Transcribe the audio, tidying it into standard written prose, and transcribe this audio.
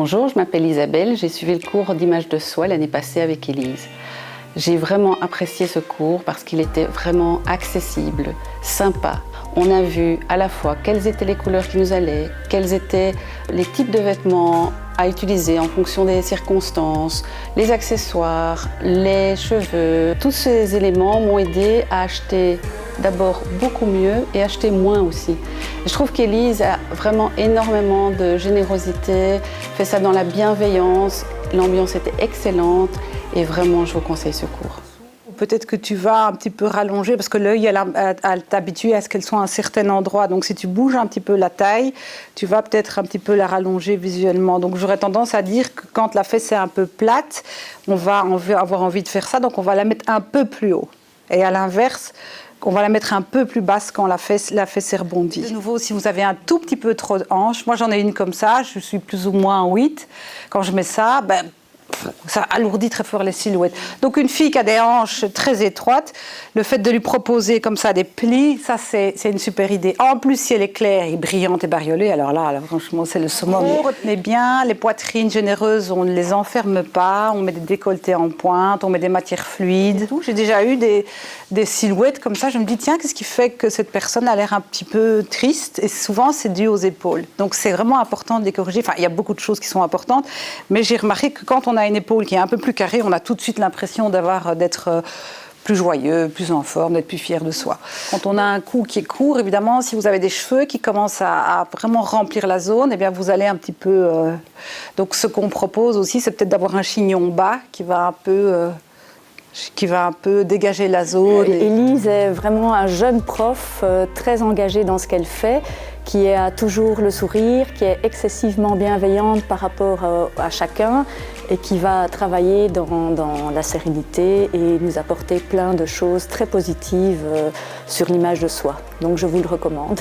Bonjour, je m'appelle Isabelle, j'ai suivi le cours d'image de soi l'année passée avec Élise. J'ai vraiment apprécié ce cours parce qu'il était vraiment accessible, sympa. On a vu à la fois quelles étaient les couleurs qui nous allaient, quels étaient les types de vêtements à utiliser en fonction des circonstances, les accessoires, les cheveux. Tous ces éléments m'ont aidé à acheter d'abord beaucoup mieux et acheter moins aussi. Je trouve qu'Élise a vraiment énormément de générosité, fait ça dans la bienveillance, l'ambiance était excellente et vraiment je vous conseille ce cours. Peut-être que tu vas un petit peu rallonger parce que l'œil, elle t'habitue à ce qu'elle soit à un certain endroit. Donc si tu bouges un petit peu la taille, tu vas peut-être un petit peu la rallonger visuellement. Donc j'aurais tendance à dire que quand la fesse est un peu plate, on va avoir envie de faire ça, donc on va la mettre un peu plus haut. Et à l'inverse, on va la mettre un peu plus basse quand la fesse est rebondie. De nouveau, si vous avez un tout petit peu trop de hanches, moi j'en ai une comme ça, je suis plus ou moins en 8. Quand je mets ça, ça alourdit très fort les silhouettes. Donc une fille qui a des hanches très étroites, le fait de lui proposer comme ça des plis, ça c'est une super idée. En plus, si elle est claire et brillante et bariolée, alors là franchement c'est le summum. Retenez bien, les poitrines généreuses, on ne les enferme pas, on met des décolletés en pointe, on met des matières fluides. J'ai déjà eu des silhouettes comme ça, je me dis tiens, qu'est-ce qui fait que cette personne a l'air un petit peu triste? Et souvent c'est dû aux épaules. Donc c'est vraiment important de les corriger. Enfin, il y a beaucoup de choses qui sont importantes, mais j'ai remarqué que quand on a une épaule qui est un peu plus carrée, on a tout de suite l'impression d'être plus joyeux, plus en forme, d'être plus fier de soi. Quand on a un cou qui est court, évidemment, si vous avez des cheveux qui commencent à vraiment remplir la zone, eh bien vous allez un petit peu... Donc ce qu'on propose aussi, c'est peut-être d'avoir un chignon bas qui va un peu dégager la zone. Élise est vraiment un jeune prof très engagé dans ce qu'elle fait, qui a toujours le sourire, qui est excessivement bienveillante par rapport à chacun et qui va travailler dans la sérénité et nous apporter plein de choses très positives sur l'image de soi. Donc je vous le recommande.